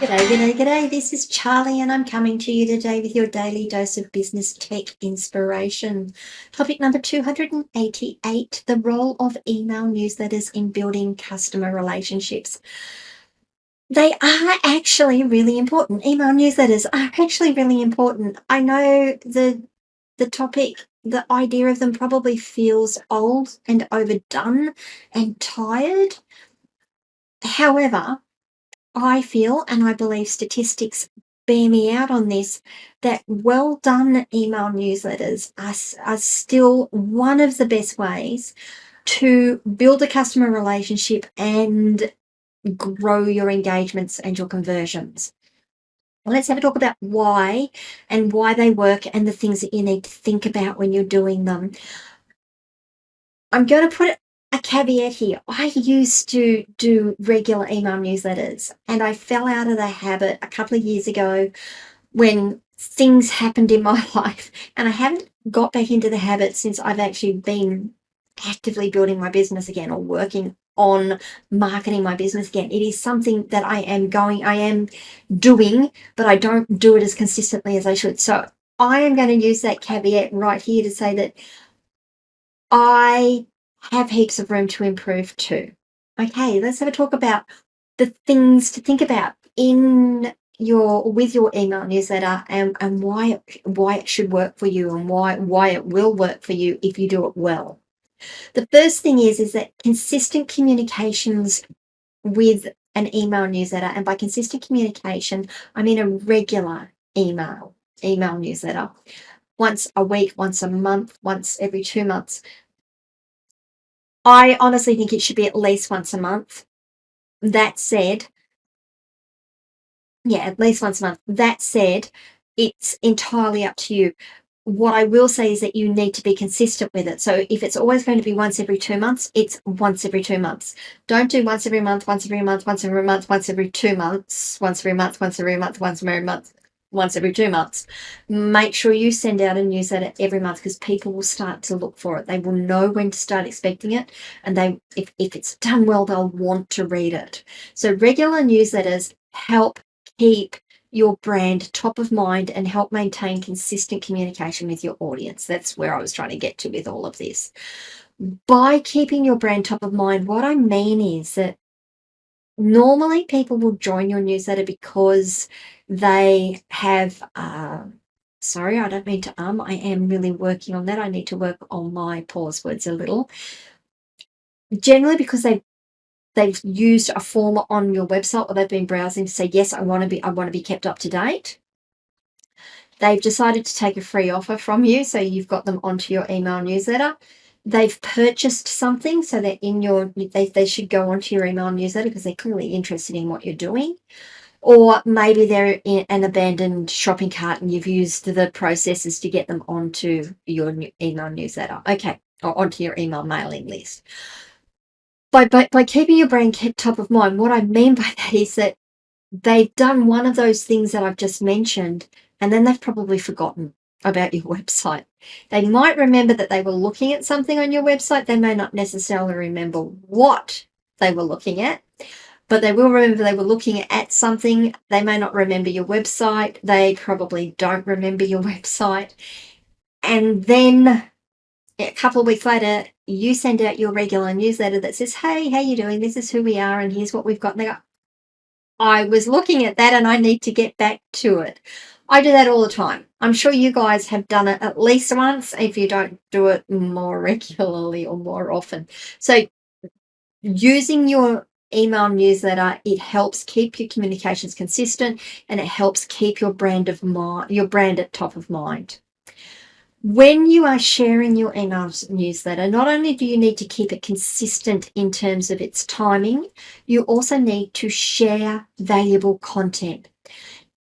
G'day, g'day, g'day. This is Charlie, and I'm coming to you today with your daily dose of business tech inspiration. Topic number 288, the role of email newsletters in building customer relationships. They are actually really important. Email newsletters are actually really important. I know the topic, the idea of them probably feels old and overdone and tired. However, I feel, and I believe statistics bear me out on this, that well done email newsletters are still one of the best ways to build a customer relationship and grow your engagements and your conversions. Let's have a talk about why and why they work and the things that you need to think about when you're doing them. I'm going to put a caveat here. I used to do regular email newsletters, and I fell out of the habit a couple of years ago when things happened in my life, and I haven't got back into the habit since I've actually been actively building my business again or working on marketing my business again. It is something that I am doing, but I don't do it as consistently as I should. So I am going to use that caveat right here to say that I have heaps of room to improve too. Okay, let's have a talk about the things to think about with your email newsletter and why it should work for you and why it will work for you if you do it well. The first thing is that consistent communications with an email newsletter, and by consistent communication, I mean a regular email newsletter, once a week, once a month, once every 2 months. I honestly think it should be at least once a month. That said, at least once a month. That said, it's entirely up to you. What I will say is that you need to be consistent with it. So if it's always going to be once every 2 months, it's once every 2 months. Don't do once every month, once every month, once every month, once every 2 months, once every month, once every month, once every month, once every 2 months. Make sure you send out a newsletter every month because people will start to look for it. They will know when to start expecting it, and if it's done well, they'll want to read it. So regular newsletters help keep your brand top of mind and help maintain consistent communication with your audience. That's where I was trying to get to with all of this. By keeping your brand top of mind, what I mean is that normally people will join your newsletter because they have sorry, I don't mean to I am really working on that. I need to work on my pause words a little. Generally because they've used a form on your website, or they've been browsing to say, yes, I want to be kept up to date. They've decided to take a free offer from you, so you've got them onto your email newsletter. They've purchased something, so that they should go onto your email newsletter because they're clearly interested in what you're doing. Or maybe they're in an abandoned shopping cart and you've used the processes to get them onto your email newsletter. Okay, or onto your email mailing list. By keeping your brand kept top of mind, what I mean by that is that they've done one of those things that I've just mentioned, and then they've probably forgotten about your website. They might remember that they were looking at something on your website. They may not necessarily remember what they were looking at, but they will remember they were looking at something. They may not remember your website. They probably don't remember your website. And then a couple of weeks later, you send out your regular newsletter that says, hey, how you doing? This is who we are, and here's what we've got. And they go, I was looking at that and I need to get back to it. I do that all the time. I'm sure you guys have done it at least once if you don't do it more regularly or more often. So using your email newsletter, it helps keep your communications consistent and it helps keep your brand at top of mind. When you are sharing your email newsletter, not only do you need to keep it consistent in terms of its timing, you also need to share valuable content,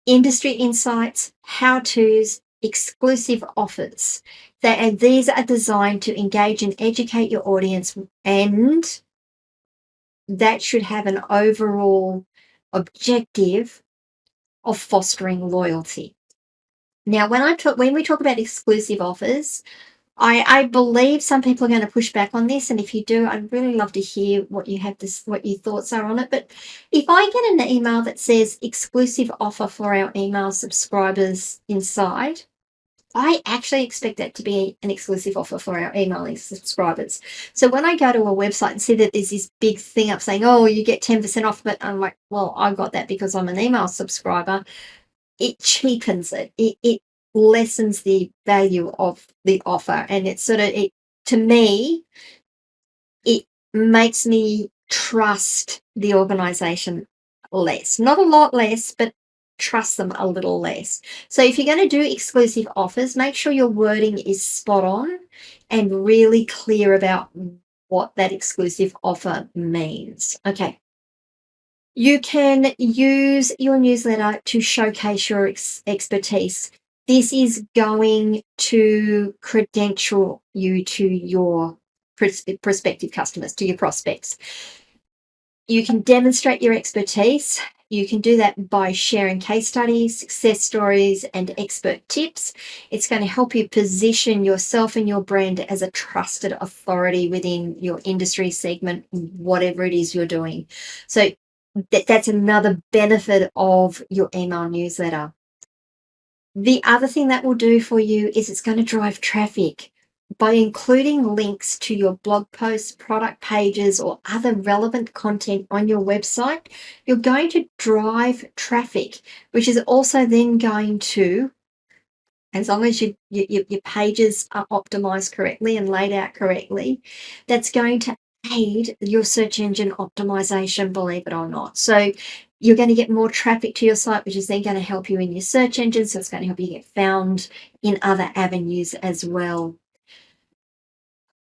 industry insights, how-tos, exclusive offers. These are designed to engage and educate your audience, and that should have an overall objective of fostering loyalty. Now, when we talk about exclusive offers, I believe some people are going to push back on this, and if you do, I'd really love to hear what what your thoughts are on it. But if I get an email that says exclusive offer for our email subscribers inside, I actually expect that to be an exclusive offer for our emailing subscribers. So when I go to a website and see that there's this big thing up saying, oh, you get 10% off, but I'm like, well, I got that because I'm an email subscriber. It cheapens it. It lessens the value of the offer. And it's sort of, to me, it makes me trust the organization less. Not a lot less, but trust them a little less. So if you're going to do exclusive offers, make sure your wording is spot on and really clear about what that exclusive offer means. Okay. You can use your newsletter to showcase your expertise. This is going to credential you to your prospective customers, to your prospects. You can demonstrate your expertise. You can do that by sharing case studies, success stories, and expert tips. It's going to help you position yourself and your brand as a trusted authority within your industry segment, whatever it is you're doing. So that's another benefit of your email newsletter. The other thing that will do for you is it's going to drive traffic. By including links to your blog posts, product pages, or other relevant content on your website, you're going to drive traffic, which is also then going to, as long as your pages are optimized correctly and laid out correctly, that's going to aid your search engine optimization, believe it or not. So you're going to get more traffic to your site, which is then going to help you in your search engine. So it's going to help you get found in other avenues as well.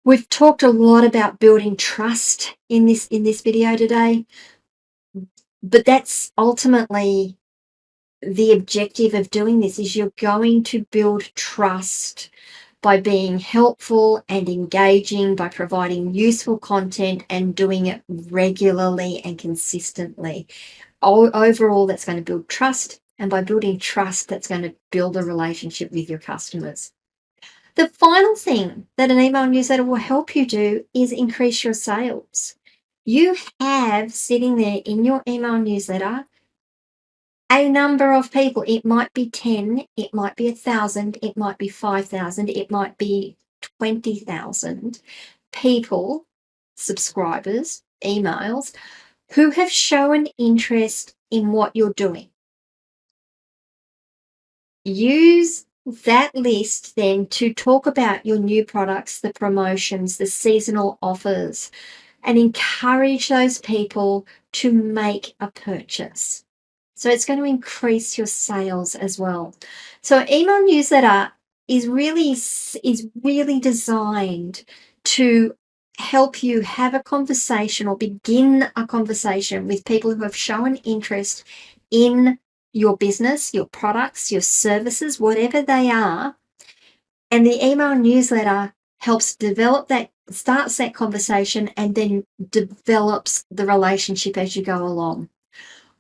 We've talked a lot about building trust in this video today, but that's ultimately the objective of doing this. Is you're going to build trust by being helpful and engaging, by providing useful content and doing it regularly and consistently. Overall, that's going to build trust, and by building trust, that's going to build a relationship with your customers. The final thing that an email newsletter will help you do is increase your sales. You have sitting there in your email newsletter a number of people. It might be 10, it might be 1,000, it might be 5,000, it might be 20,000 people, subscribers, emails, who have shown interest in what you're doing. Use that list then to talk about your new products, the promotions, the seasonal offers, and encourage those people to make a purchase. So it's going to increase your sales as well. So email newsletter is really designed to help you have a conversation or begin a conversation with people who have shown interest in your business, your products, your services, whatever they are. And the email newsletter helps develop that, starts that conversation, and then develops the relationship as you go along.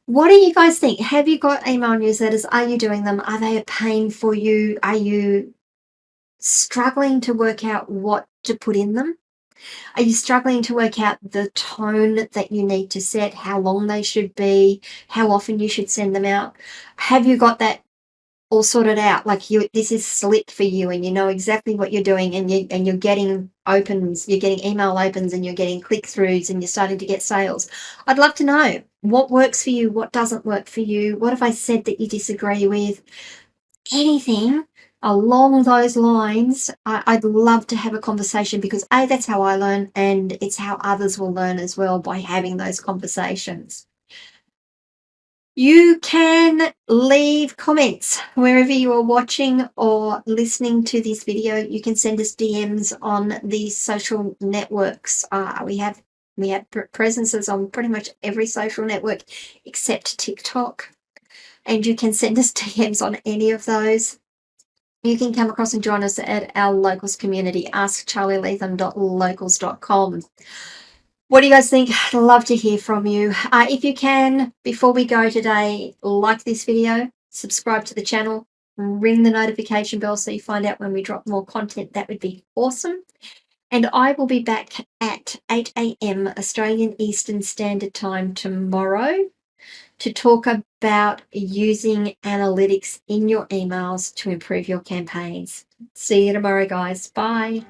What do you guys think? Have you got email newsletters? Are you doing them? Are they a pain for you? Are you struggling to work out what to put in them? Are you struggling to work out the tone that you need to set, how long they should be, how often you should send them out? Have you got that all sorted out? Like this is slick for you, and you know exactly what you're doing, and you're getting opens, you're getting email opens, and you're getting click-throughs, and you're starting to get sales. I'd love to know what works for you, what doesn't work for you, what have I said that you disagree with? Anything along those lines. I'd love to have a conversation, because that's how I learn, and it's how others will learn as well, by having those conversations. You can leave comments wherever you are watching or listening to this video. You can send us DMs on the social networks. We have presences on pretty much every social network except TikTok, and you can send us DMs on any of those. You can come across and join us at our locals community, askcharlyleetham.locals.com. What do you guys think? I'd love to hear from you. If you can, before we go today, like this video, subscribe to the channel, ring the notification bell so you find out when we drop more content. That would be awesome. And I will be back at 8 a.m. Australian Eastern Standard Time tomorrow to talk about using analytics in your emails to improve your campaigns. See you tomorrow, guys. Bye.